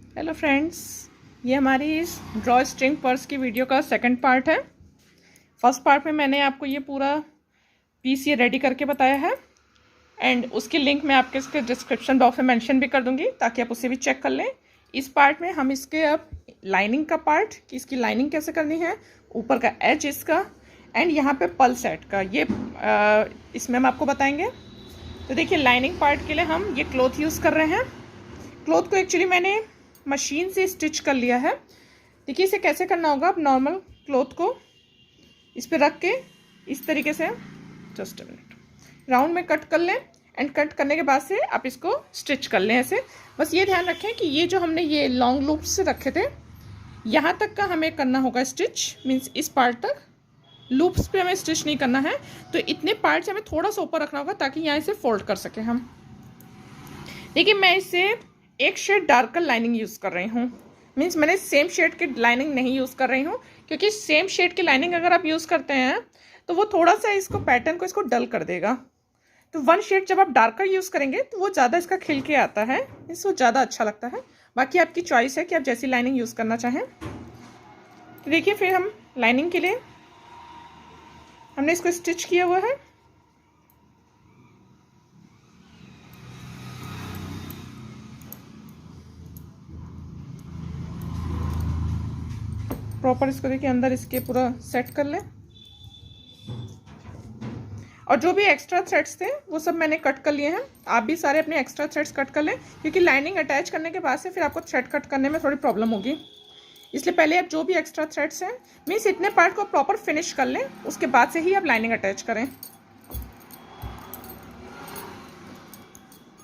Hello friends, ये हमारी इस ड्रॉ स्ट्रिंग पर्स की वीडियो का सेकंड पार्ट है। फर्स्ट पार्ट में मैंने आपको ये पूरा पीस ये रेडी करके बताया है एंड उसकी लिंक मैं आपके इसके डिस्क्रिप्शन बॉक्स में मेंशन भी कर दूंगी ताकि आप उसे भी चेक कर लें। इस पार्ट में हम इसके अब लाइनिंग का पार्ट कि इसकी लाइनिंग कैसे करनी है, ऊपर का एज इसका एंड यहाँ पे पल सेट का ये इसमें हम आपको बताएंगे। तो देखिए, लाइनिंग पार्ट के लिए हम ये क्लॉथ यूज़ कर रहे हैं। क्लॉथ को एक्चुअली मैंने मशीन से स्टिच कर लिया है। देखिए इसे कैसे करना होगा। आप नॉर्मल क्लॉथ को इस पर रख के इस तरीके से जस्ट राउंड में कट कर लें एंड कट करने के बाद से आप इसको स्टिच कर लें ऐसे। बस ये ध्यान रखें कि ये जो हमने ये लॉन्ग लूप्स से रखे थे यहाँ तक का हमें करना होगा स्टिच, मीन्स इस पार्ट तक। लूप्स पे हमें स्टिच नहीं करना है, तो इतने पार्ट से हमें थोड़ा सा ऊपर रखना होगा ताकि यहाँ इसे फोल्ड कर सकें हम। देखिए मैं इसे एक शेड डार्कर लाइनिंग यूज़ कर रही हूँ, मीन्स मैंने सेम शेड की लाइनिंग नहीं यूज़ कर रही हूँ, क्योंकि सेम शेड की लाइनिंग अगर आप यूज़ करते हैं तो वो थोड़ा सा इसको पैटर्न को इसको डल कर देगा। तो वन शेड जब आप डार्कर यूज़ करेंगे तो वो ज़्यादा इसका खिल के आता है, मीन्स वो ज़्यादा अच्छा लगता है। बाकी आपकी चॉइस है कि आप जैसी लाइनिंग यूज़ करना चाहें। तो देखिए फिर हम लाइनिंग के लिए हमने इसको स्टिच किया हुआ है। प्रॉपर इसको देखिए अंदर इसके पूरा सेट कर लें। और जो भी एक्स्ट्रा थ्रेड्स थे वो सब मैंने कट कर लिए हैं। आप भी सारे अपने एक्स्ट्रा थ्रेड्स कट कर लें, क्योंकि लाइनिंग अटैच करने के बाद से फिर आपको थ्रेड कट करने में थोड़ी प्रॉब्लम होगी। इसलिए पहले आप जो भी एक्स्ट्रा थ्रेड्स हैं, मीन्स इतने पार्ट को प्रॉपर फिनिश कर लें, उसके बाद से ही आप लाइनिंग अटैच करें।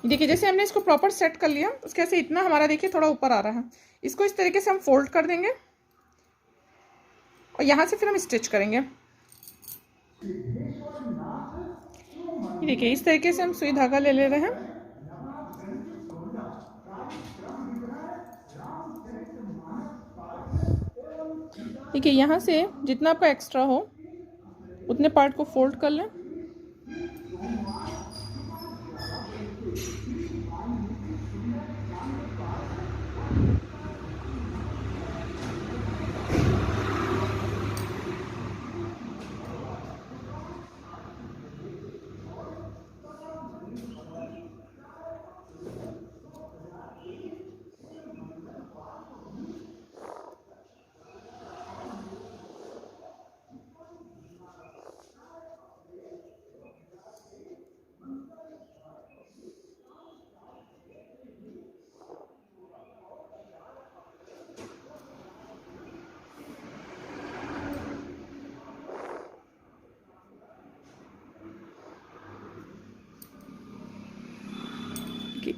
देखिए जैसे हमने इसको प्रॉपर सेट कर लिया, उसके ऐसे इतना हमारा देखिए थोड़ा ऊपर आ रहा है। इसको इस तरीके से हम फोल्ड कर देंगे और यहाँ से फिर हम स्टिच करेंगे। देखिए इस तरीके से हम सुई धागा ले रहे हैं। देखिए यहाँ से जितना आपका एक्स्ट्रा हो उतने पार्ट को फोल्ड कर लें।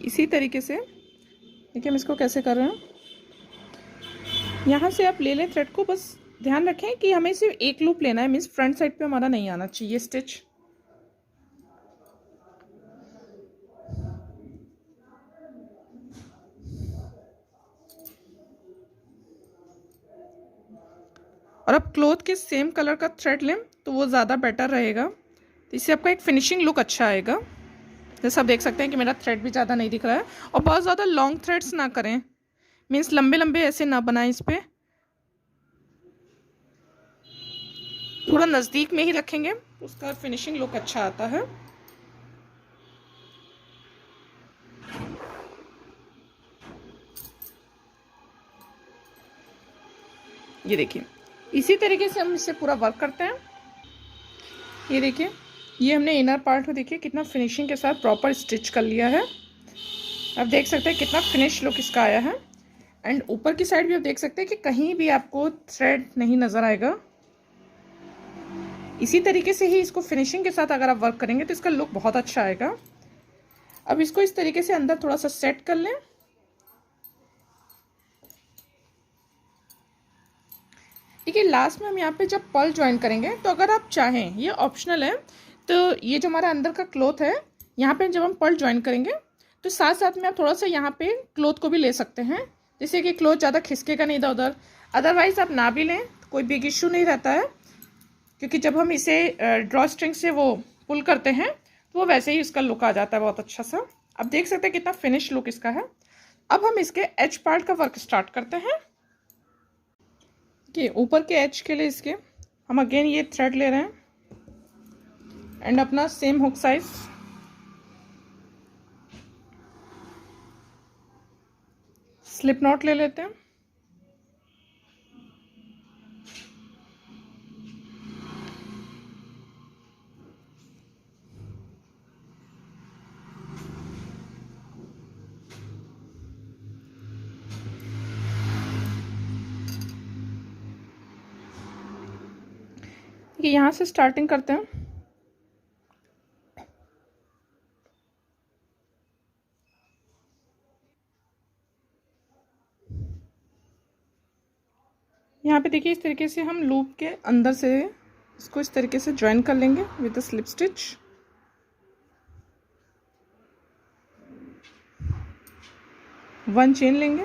इसी तरीके से देखिए हम इसको कैसे कर रहे हैं। यहाँ से आप ले लें थ्रेड को, बस ध्यान रखें कि हमें सिर्फ एक लूप लेना है, मीन्स फ्रंट साइड पे हमारा नहीं आना चाहिए स्टिच। और आप क्लॉथ के सेम कलर का थ्रेड लें तो वो ज़्यादा बेटर रहेगा, तो इससे आपका एक फिनिशिंग लुक अच्छा आएगा। जैसे आप देख सकते हैं कि मेरा थ्रेड भी ज़्यादा नहीं दिख रहा है। और बहुत ज़्यादा लॉन्ग थ्रेड्स ना करें, मीन्स लंबे लंबे ऐसे ना बनाएं, इस पर थोड़ा नज़दीक में ही रखेंगे, उसका फिनिशिंग लुक अच्छा आता है। ये देखिए इसी तरीके से हम इससे पूरा वर्क करते हैं। ये देखिए ये हमने इनर पार्ट को देखिए कितना फिनिशिंग के साथ प्रॉपर स्टिच कर लिया है। आप देख सकते हैं कितना फिनिश लुक इसका आया है। एंड ऊपर की साइड भी आप देख सकते हैं कि कहीं भी आपको थ्रेड नहीं नज़र आएगा। इसी तरीके से ही इसको फिनिशिंग के साथ अगर आप वर्क करेंगे तो इसका लुक बहुत अच्छा आएगा। अब इसको इस तरीके से अंदर थोड़ा सा सेट कर लें। देखिए लास्ट में हम यहाँ पे जब पर्ल ज्वाइन करेंगे तो अगर आप चाहें, ये ऑप्शनल है, तो ये जो हमारा अंदर का क्लॉथ है यहाँ पे जब हम पर्ल ज्वाइन करेंगे तो साथ साथ में आप थोड़ा सा यहाँ पे क्लॉथ को भी ले सकते हैं, जिससे कि क्लॉथ ज़्यादा खिसकेगा नहीं इधर उधर। अदरवाइज़ आप ना भी लें तो कोई बिग इशू नहीं रहता है, क्योंकि जब हम इसे ड्रॉ स्ट्रिंग से वो पुल करते हैं तो वो वैसे ही इसका लुक आ जाता है बहुत अच्छा सा। आप देख सकते हैं कितना फिनिश लुक इसका है। अब हम इसके एज पार्ट का वर्क स्टार्ट करते हैं। कि ऊपर के एज के लिए इसके हम अगेन ये थ्रेड ले रहे हैं एंड अपना same hook size slip not ले लेते हैं। ये यहाँ से स्टार्टिंग करते हैं। यहाँ पे देखिए इस तरीके से हम लूप के अंदर से इसको इस तरीके से ज्वाइन कर लेंगे with the slip stitch. One chain लेंगे,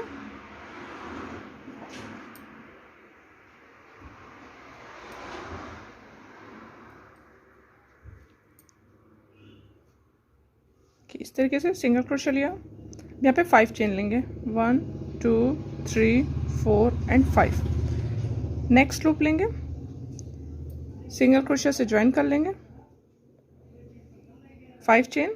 इस तरीके से सिंगल क्रोशे लिया। यहाँ पे 5 चेन लेंगे, 1 2 3 4 एंड 5। नेक्स्ट लूप लेंगे, सिंगल क्रोशे से ज्वाइन कर लेंगे, 5 chain.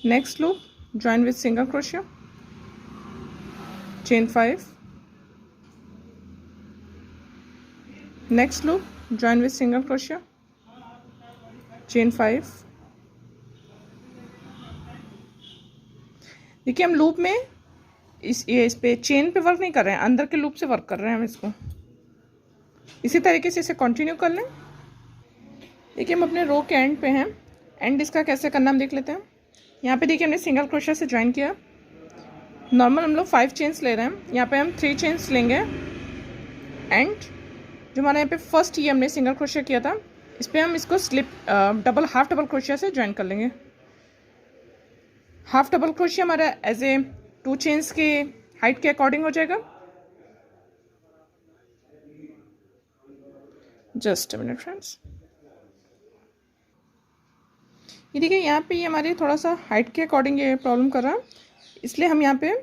Next loop join with single crochet, chain 5। Next loop join with single crochet, chain 5। देखिए हम लूप में इस पे चेन पे वर्क नहीं कर रहे हैं, अंदर के लूप से वर्क कर रहे हैं हम इसको। इसी तरीके से इसे कंटिन्यू कर लें। देखिए हम अपने रो के एंड पे हैं। एंड इसका कैसे करना हम देख लेते हैं। यहाँ पे देखिए हमने सिंगल क्रोशे से ज्वाइन किया। नॉर्मल हम लोग 5 चेन्स ले रहे हैं, यहाँ पे हम 3 चेन्स लेंगे। एंड जो हमारे यहाँ पे फर्स्ट ये हमने सिंगल क्रोशे किया था, इस पर हम इसको स्लिप हाफ डबल क्रोशिया से ज्वाइन कर लेंगे। हाफ डबल क्रोशिया हमारा एज ए 2 चेन्स के हाइट के अकॉर्डिंग हो जाएगा। Just a minute friends. ये देखिए यहाँ पे ये हमारे थोड़ा सा हाइट के अकॉर्डिंग ये प्रॉब्लम कर रहा है, इसलिए हम यहाँ पे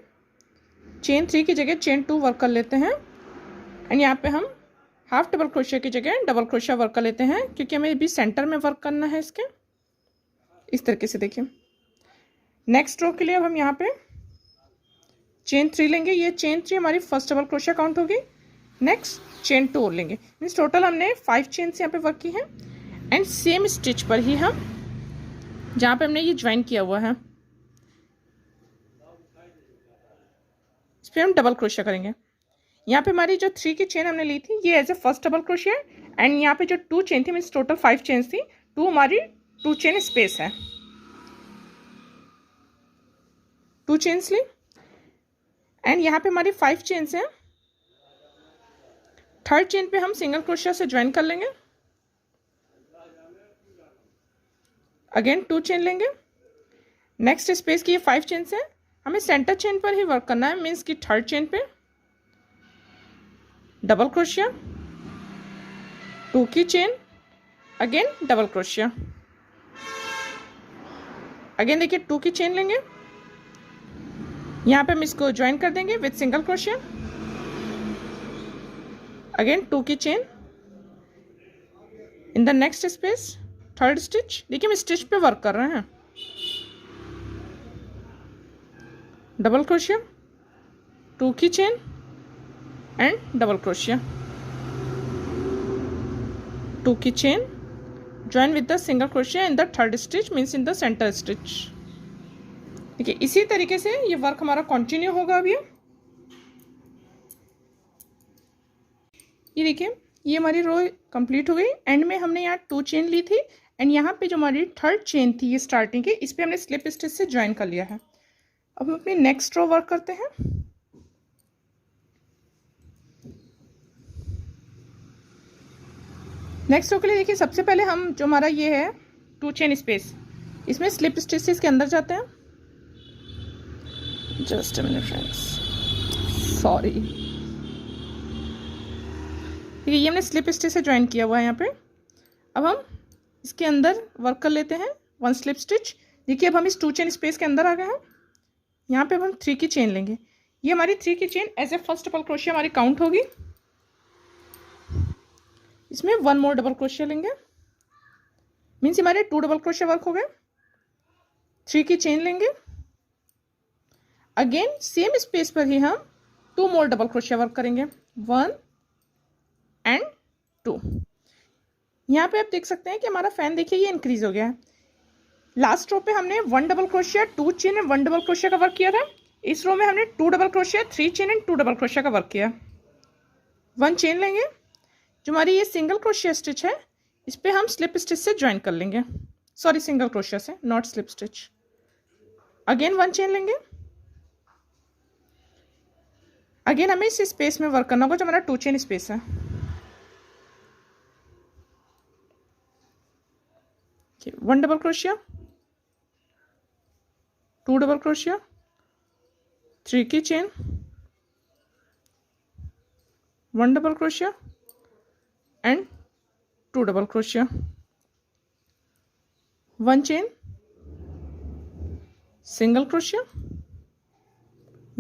चेन 3 की जगह चेन 2 वर्क कर लेते हैं। एंड यहाँ पे हम हाफ डबल क्रोशिया की जगह डबल क्रोशिया वर्क कर लेते हैं, क्योंकि हमें भी सेंटर में वर्क करना है इसके। इस तरीके से देखिए। नेक्स्ट रो के लिए अब हम यहाँ पे चेन 3 लेंगे। ये चेन 3 हमारी फर्स्ट डबल क्रोशिया काउंट होगी। नेक्स्ट चेन 2 और लेंगे। मीन्स टोटल हमने 5 चेन्स यहाँ पे वर्क की हैं। एंड सेम स्टिच पर ही हम जहाँ पे हमने ये ज्वाइन किया हुआ है इस पर हम डबल क्रोशिया करेंगे। यहाँ पे हमारी जो 3 की चेन हमने ली थी ये as a first double crochet है। एंड यहाँ पे जो 2 चेन थी, मीन्स टोटल 5 चेन्स थी, 2 हमारी 2 चेन स्पेस है। 2 चेन्स ली। एंड यहाँ पे हमारी 5 चेन्स हैं। थर्ड चेन पे हम सिंगल क्रोशिया से ज्वाइन कर लेंगे। अगेन 2 चेन लेंगे। नेक्स्ट स्पेस की ये 5 चेन्स हैं, हमें सेंटर चेन पर ही वर्क करना है। मीन्स कि थर्ड चेन पे डबल क्रोशिया, 2 की chain, again double crochet. Again देखिए 2 की चेन लेंगे, यहाँ पे हम इसको ज्वाइन कर देंगे विथ सिंगल क्रोशिया। अगेन 2 की chain in the next space, third stitch. देखिए हम स्टिच पे वर्क कर रहे हैं। डबल क्रोशिया, 2 की चेन एंड डबल क्रोशिया, 2 की chain, join with the single crochet in the third stitch, means in the centre stitch. देखिए इसी तरीके से ये वर्क हमारा कंटिन्यू होगा। अभी ये देखिए ये हमारी रो कंप्लीट हो गई। एंड में हमने यहाँ 2 चेन ली थी। एंड यहाँ पे जो हमारी थर्ड चेन थी ये स्टार्टिंग की, इस पे हमने स्लिप स्टिच से ज्वाइन कर लिया है। अब हम अपनी नेक्स्ट रो वर्क करते हैं। नेक्स्ट रो के लिए देखिए सबसे पहले हम जो हमारा ये है 2 चेन स्पेस, इसमें स्लिप स्टिच से इसके अंदर जाते हैं। Just a minute friends, sorry. ठीक है, ये हमने स्लिप स्टिच से ज्वाइन किया हुआ है यहाँ पे। अब हम इसके अंदर वर्क कर लेते हैं 1 स्लिप स्टिच। देखिए अब हम इस 2 चेन स्पेस के अंदर आ गए हैं। यहाँ पे अब हम 3 की चेन लेंगे। ये हमारी 3 की chain as a first double crochet हमारी काउंट होगी। इसमें 1 मोर डबल क्रोशिया लेंगे, मीन्स हमारे 2 डबल क्रोशिया वर्क हो गए। 3 की चेन लेंगे, अगेन सेम स्पेस पर ही हम 2 मोर डबल क्रोशिया वर्क करेंगे, 1 एंड 2। यहाँ पे आप देख सकते हैं कि हमारा फैन देखिए ये इंक्रीज हो गया है। लास्ट रो पे हमने 1 double crochet, 2 chain and 1 double crochet का वर्क किया था। इस रो में हमने 2 double crochet, 3 chain and 2 double crochet का वर्क किया। 1 चेन लेंगे, जो हमारी ये सिंगल क्रोशिया स्टिच है इस पे हम स्लिप स्टिच से ज्वाइन कर लेंगे, सॉरी सिंगल क्रोशिया से, not slip stitch. Again 1 chain लेंगे, अगेन हमें इस स्पेस में वर्क करना होगा जो हमारा 2 चेन स्पेस है। 1 डबल क्रोशिया, 2 डबल क्रोशिया, 3 की chain, 1 double crochet and 2 double crochet, 1 chain, single crochet,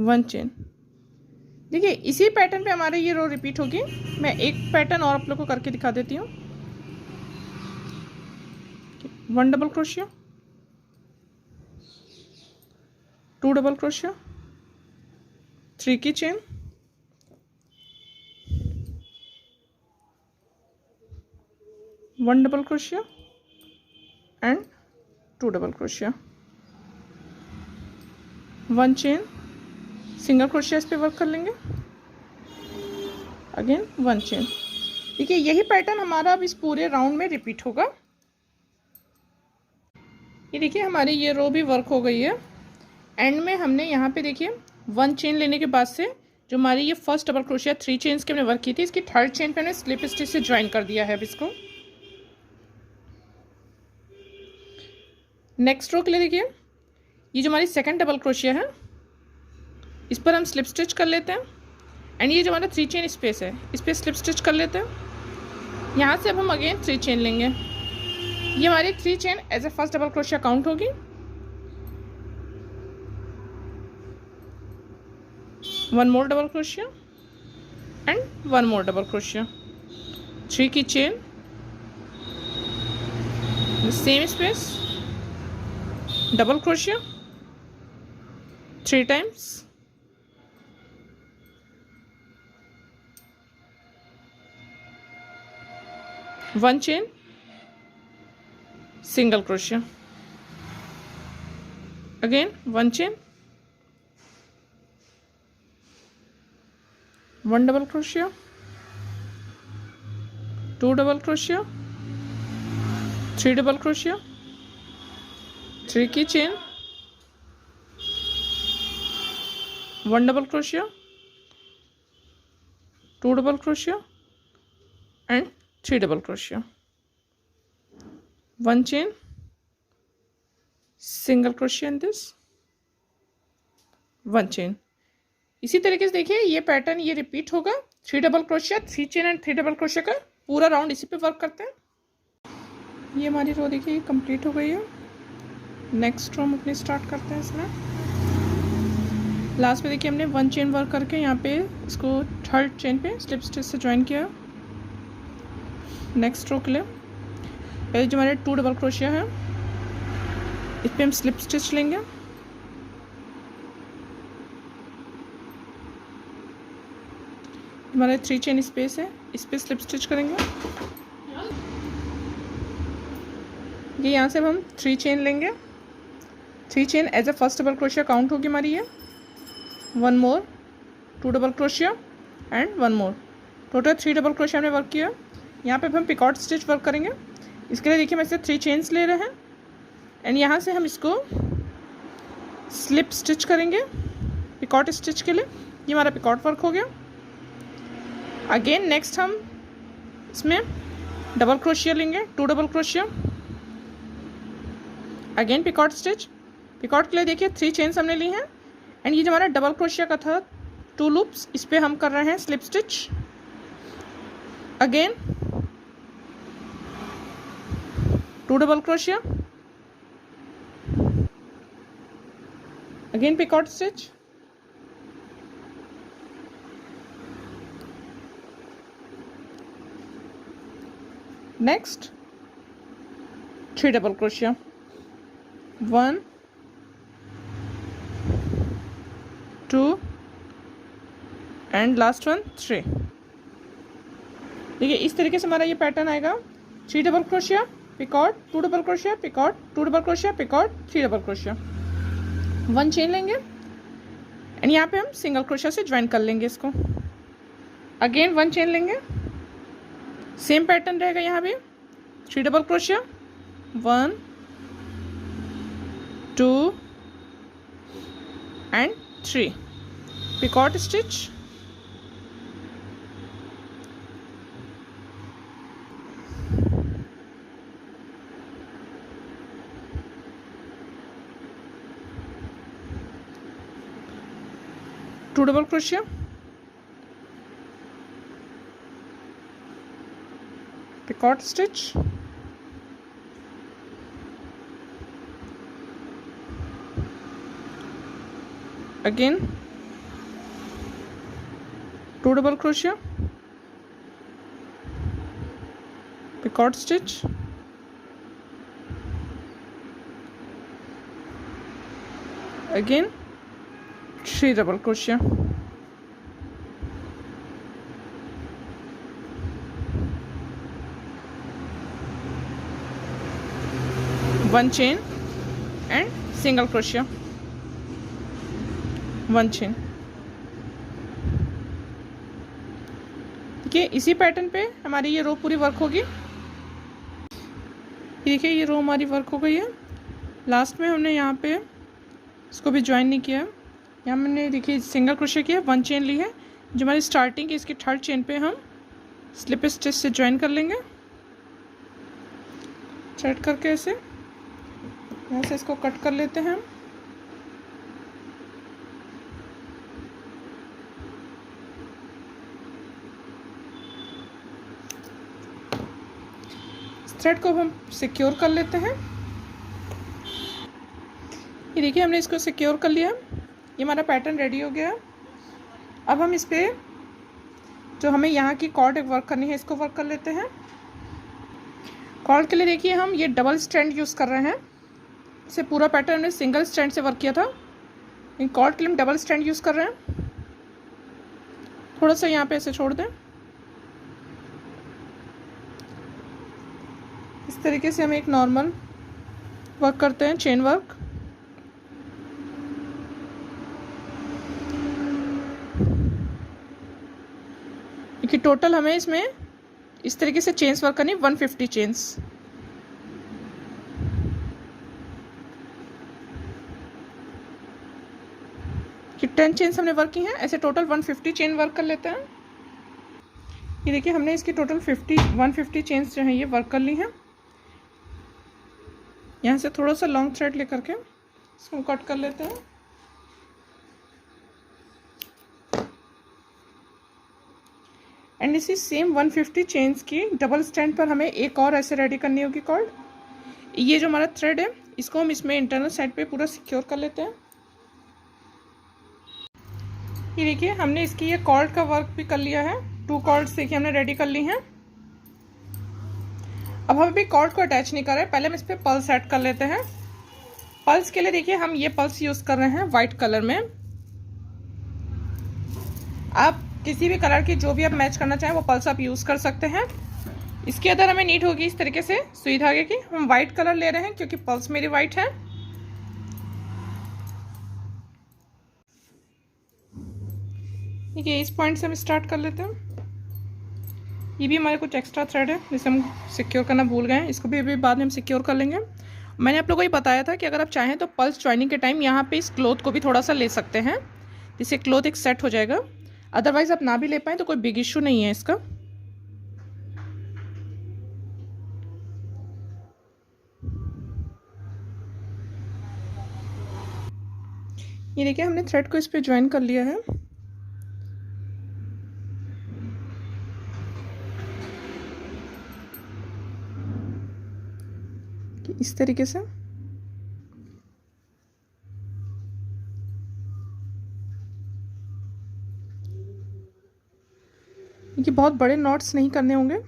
1 chain. देखिए इसी पैटर्न पे हमारे ये रो रिपीट होगी। मैं एक पैटर्न और आप लोग को करके दिखा देती हूँ। 1 डबल क्रोशिया, 2 डबल क्रोशिया, 3 की chain, 1 double crochet and 2 double crochet, 1 chain, single crochet इस पे वर्क कर लेंगे, अगेन 1 चेन। देखिए यही पैटर्न हमारा अब इस पूरे राउंड में रिपीट होगा। ये देखिए हमारी ये रो भी वर्क हो गई है। एंड में हमने यहाँ पे देखिए 1 चेन लेने के बाद से जो हमारी ये फर्स्ट डबल क्रोशिया 3 चेन्स के हमने वर्क की थी, इसकी 3rd चेन पे हमने स्लिप स्टिच से ज्वाइन कर दिया है अब इसको। नेक्स्ट रो के लिए देखिए ये जो हमारी 2nd डबल क्रोशिया है इस पर हम स्लिप स्टिच कर लेते हैं। एंड ये जो हमारा 3 चेन स्पेस है इस पर स्लिप स्टिच कर लेते हैं। यहाँ से अब हम अगेन 3 चेन लेंगे। ये हमारी 3 chain as a first double crochet count होगी। One more double crochet and 1 more double crochet, 3 की chain, same space, double crochet 3 times, 1 chain, single crochet, again 1 chain, 1 double crochet, 2 double crochet, 3 double crochet, 3 की chain, 1 double crochet, 2 double crochet and 3 double crochet, 1 chain, single crochet in this, 1 chain. इसी तरीके से देखिए ये pattern ये repeat होगा। 3 double crochet, 3 chain and 3 double crochet का पूरा राउंड इसी पे वर्क करते हैं। ये हमारी रो देखिए ये कंप्लीट हो गई है। नेक्स्ट रो हम अपनी स्टार्ट करते हैं। इसमें लास्ट में देखिए हमने 1 चेन वर्क करके यहाँ पे इसको 3rd chain pay slip stitch से ज्वाइन किया। नेक्स्ट रो के लिए पहले जो हमारे 2 डबल क्रोशिया है इस पर हम स्लिप स्टिच लेंगे। हमारे 3 चेन स्पेस है इस पर स्लिप स्टिच करेंगे। ये यहाँ से हम 3 चेन लेंगे। 3 chain as a first double crochet count होगी हमारी ये। 1 more, 2 double crochet and 1 more, total 3 double crochet हमने वर्क किया। यहाँ पे हम पिकॉट स्टिच वर्क करेंगे। इसके लिए देखिए मैं इसे 3 चेन्स ले रहे हैं एंड यहाँ से हम इसको स्लिप स्टिच करेंगे पिकॉट स्टिच के लिए। ये हमारा पिकॉट वर्क हो गया। अगेन नेक्स्ट हम इसमें डबल क्रोशिया लेंगे, 2 double crochet, again picot stitch. Picot के लिए देखिए 3 चेन्स हमने ली हैं एंड ये जो हमारा डबल क्रोशिया का था 2 लूप्स इस पे हम कर रहे हैं slip stitch. Again 2 double crochet, again picot stitch, next 3 double crochet, 1 2 and last one 3। देखिए इस तरीके से हमारा ये पैटर्न आएगा। 3 double crochet, picot, 2 double crochet, picot, 2 double crochet, picot, 3 double crochet, 1 chain लेंगे एंड यहाँ पे हम सिंगल क्रोशिया से ज्वाइन कर लेंगे इसको। अगेन 1 चेन लेंगे, सेम पैटर्न रहेगा यहाँ भी। 3 double crochet, 1 2 and 3, picot stitch, two double crochet, picot stitch, again 2 double crochet, picot stitch, again 3 double crochet, 1 chain and single crochet, 1 chain. देखिए इसी पैटर्न पे हमारी ये रो पूरी वर्क होगी। देखिए ये रो हमारी वर्क हो गई है। लास्ट में हमने यहाँ पे इसको भी ज्वाइन नहीं किया, यहाँ मैंने देखिए सिंगल क्रोशिया किया, 1 चेन ली है। जो हमारी स्टार्टिंग की इसकी 3rd चेन पे हम स्लिप स्टिच से ज्वाइन कर लेंगे, थ्रेड करके ऐसे यहाँ से इसको कट कर लेते हैं हम। थ्रेड को हम सिक्योर कर लेते हैं। ये देखिए हमने इसको सिक्योर कर लिया, ये हमारा पैटर्न रेडी हो गया। अब हम इस पे जो हमें यहाँ की कॉर्ड वर्क करनी है इसको वर्क कर लेते हैं। कॉर्ड के लिए देखिए हम ये डबल स्ट्रैंड यूज़ कर रहे हैं। इसे पूरा पैटर्न हमने सिंगल स्ट्रैंड से वर्क किया था, इन कॉर्ड के लिए हम डबल स्ट्रैंड यूज़ कर रहे हैं। थोड़ा सा यहाँ पे ऐसे छोड़ दें, इस तरीके से हम एक नॉर्मल वर्क करते हैं, चेन वर्क। कि टोटल हमें इसमें इस तरीके से चेन्स वर्क करनी 150 चेन्स। कि 10 चेन्स हमने वर्क की हैं, ऐसे टोटल 150 चेन वर्क कर लेते हैं। ये देखिए हमने इसकी टोटल 150 चेन्स जो हैं ये वर्क कर ली हैं। यहाँ से थोड़ा सा लॉन्ग थ्रेड लेकर के इसको कट कर लेते हैं। एंड इसी सेम 150 चेन्स की डबल स्टैंड पर हमें एक और ऐसे रेडी करनी होगी कॉर्ड। ये जो हमारा थ्रेड है इसको हम इसमें इंटरनल साइड पे पूरा सिक्योर कर लेते हैं। ये देखिए हमने इसकी ये कॉर्ड का वर्क भी कर लिया है, 2 कॉर्ड्स देखिए हमने रेडी कर ली हैं। अब हम अभी कॉर्ड को अटैच नहीं कर रहे, पहले हम इस पर पल्स ऐड कर लेते हैं। पल्स के लिए देखिए हम ये पल्स यूज़ कर रहे हैं वाइट कलर में। आप किसी भी कलर की जो भी आप मैच करना चाहें वो पल्स आप यूज़ कर सकते हैं। इसके अंदर हमें नीड होगी इस तरीके से सुई धागे की। हम वाइट कलर ले रहे हैं क्योंकि पल्स मेरी वाइट है। देखिए इस पॉइंट से हम स्टार्ट कर लेते हैं। ये भी हमारे कुछ एक्स्ट्रा थ्रेड है जिसे हम सिक्योर करना भूल गए हैं, इसको भी अभी बाद में हम सिक्योर कर लेंगे। मैंने आप लोगों को ये बताया था कि अगर आप चाहें तो पल्स ज्वाइनिंग के टाइम यहाँ पे इस क्लॉथ को भी थोड़ा सा ले सकते हैं, जिससे क्लॉथ एक सेट हो जाएगा। अदरवाइज आप ना भी ले पाएँ तो कोई बिग इशू नहीं है इसका। ये देखिए हमने थ्रेड को इस पे ज्वाइन कर लिया है। इस तरीके से क्योंकि बहुत बड़े नॉट्स नहीं करने होंगे,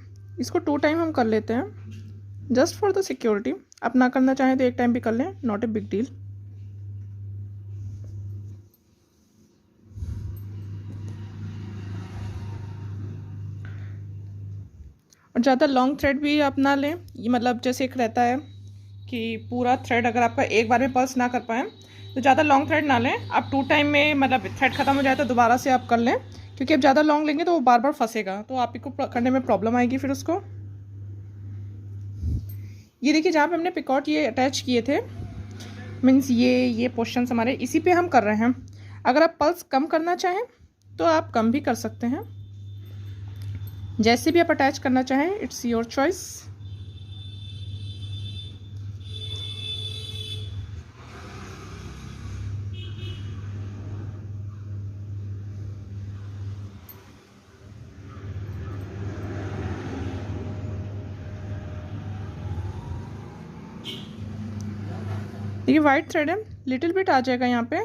इसको 2 टाइम हम कर लेते हैं जस्ट फॉर द सिक्योरिटी। आप ना करना चाहें तो 1 टाइम भी कर लें, नॉट ए बिग डील। और ज़्यादा लॉन्ग थ्रेड भी आप ना लें, ये मतलब जैसे एक रहता है कि पूरा थ्रेड अगर आपका एक बार में पल्स ना कर पाएँ तो ज़्यादा लॉन्ग थ्रेड ना लें। आप 2 टाइम में मतलब थ्रेड ख़त्म हो जाए तो दोबारा से आप कर लें, क्योंकि अब ज़्यादा लॉन्ग लेंगे तो वो बार बार फंसेगा, तो आप को करने में प्रॉब्लम आएगी फिर उसको। ये देखिए जहाँ पे हमने पिकॉट ये अटैच किए थे, मीन्स ये पोर्शंस हमारे इसी पे हम कर रहे हैं। अगर आप पल्स कम करना चाहें तो आप कम भी कर सकते हैं, जैसे भी आप अटैच करना चाहें, इट्स योर चॉइस। ये वाइट थ्रेड है, लिटिल बिट आ जाएगा यहाँ पे,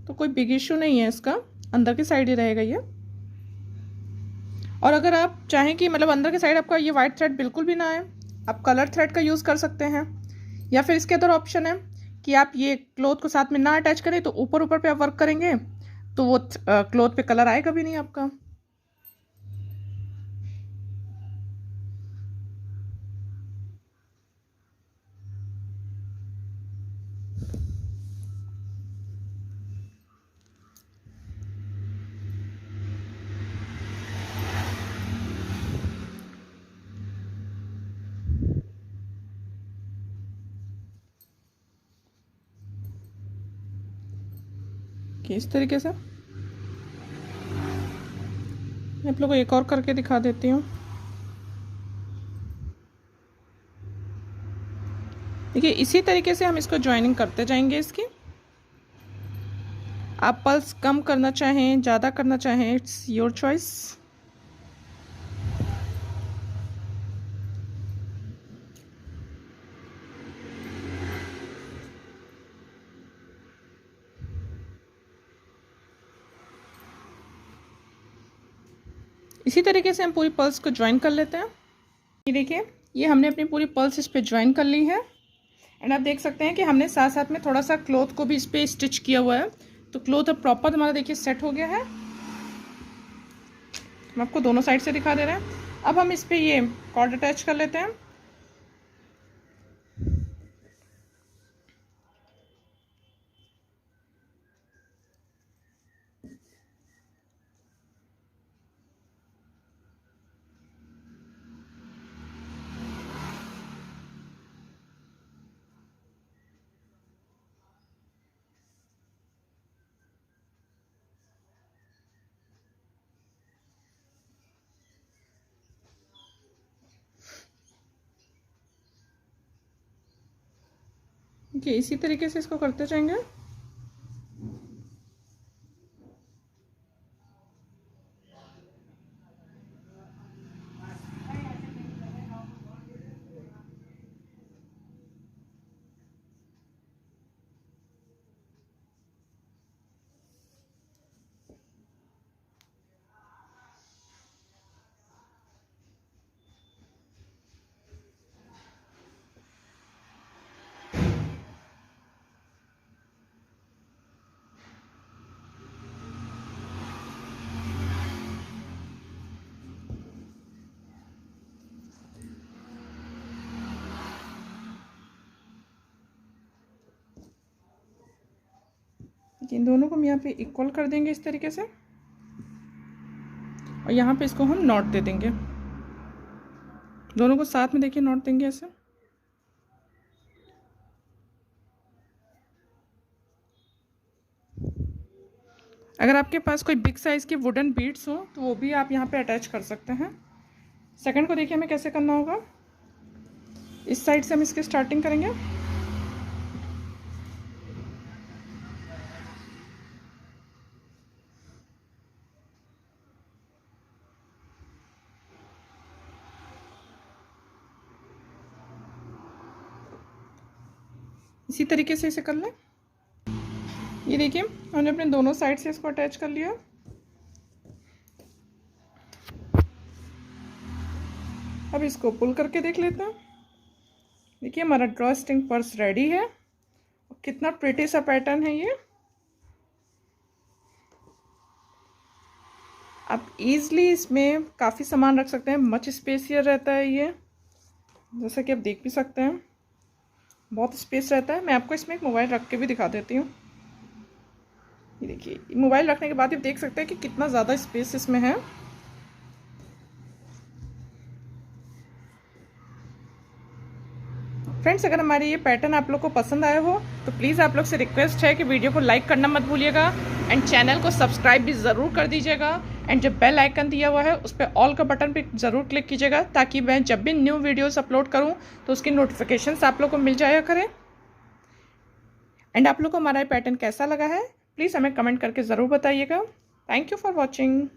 तो कोई बिग इशू नहीं है इसका, अंदर की साइड ही रहेगा ये। और अगर आप चाहें कि मतलब अंदर की साइड आपका ये वाइट थ्रेड बिल्कुल भी ना आए, आप कलर थ्रेड का यूज़ कर सकते हैं, या फिर इसके अंदर ऑप्शन है कि आप ये क्लोथ को साथ में ना अटैच करें, तो ऊपर ऊपर पे आप वर्क करेंगे तो वो क्लोथ पे कलर आएगा भी नहीं आपका। कि इस तरीके से मैं आप लोगों को एक और करके दिखा देती हूँ। देखिए इसी तरीके से हम इसको ज्वाइनिंग करते जाएंगे इसकी। आप पल्स कम करना चाहें, ज़्यादा करना चाहें, इट्स योर चॉइस। इसी तरीके से हम पूरी पल्स को ज्वाइन कर लेते हैं। ये देखिए ये हमने अपनी पूरी पल्स इस पर ज्वाइन कर ली है, एंड आप देख सकते हैं कि हमने साथ साथ में थोड़ा सा क्लॉथ को भी इस पर स्टिच किया हुआ है, तो क्लॉथ अब प्रॉपर हमारा देखिए सेट हो गया है। हम आपको दोनों साइड से दिखा दे रहे हैं। अब हम इस पर ये कॉर्ड अटैच कर लेते हैं। देखिए इसी तरीके से इसको करते जाएंगे। इन दोनों को हम यहाँ पे इक्वल कर देंगे इस तरीके से, और यहाँ पे इसको हम नॉट दे देंगे। दोनों को साथ में देखिए नॉट देंगे ऐसे। अगर आपके पास कोई बिग साइज़ के वुडन बीड्स हो तो वो भी आप यहाँ पे अटैच कर सकते हैं। सेकंड को देखिए हमें कैसे करना होगा। इस साइड से हम इसकी स्टार्टिंग करेंगे। इसी तरीके से इसे कर लें। ये देखिए हमने अपने दोनों साइड से इसको अटैच कर लिया। अब इसको पुल करके देख लेते हैं। देखिए हमारा ड्रॉ स्ट्रिंग पर्स रेडी है। कितना प्रिटी सा पैटर्न है ये। आप इजीली इसमें काफ़ी सामान रख सकते हैं, मच स्पेसियर रहता है ये, जैसा कि आप देख भी सकते हैं बहुत स्पेस रहता है। मैं आपको इसमें एक मोबाइल रख के भी दिखा देती हूँ। ये देखिए मोबाइल रखने के बाद आप देख सकते हैं कि कितना ज़्यादा स्पेस इसमें है। फ्रेंड्स, अगर हमारे ये पैटर्न आप लोग को पसंद आया हो तो प्लीज़ आप लोग से रिक्वेस्ट है कि वीडियो को लाइक करना मत भूलिएगा एंड चैनल को सब्सक्राइब भी ज़रूर कर दीजिएगा। एंड जो बेल आइकन दिया हुआ है उस पर ऑल का बटन पे ज़रूर क्लिक कीजिएगा, ताकि मैं जब भी न्यू वीडियोस अपलोड करूं तो उसकी नोटिफिकेशंस आप लोग को मिल जाया करें। एंड आप लोग को हमारा पैटर्न कैसा लगा है प्लीज़ हमें कमेंट करके ज़रूर बताइएगा। Thank you for watching.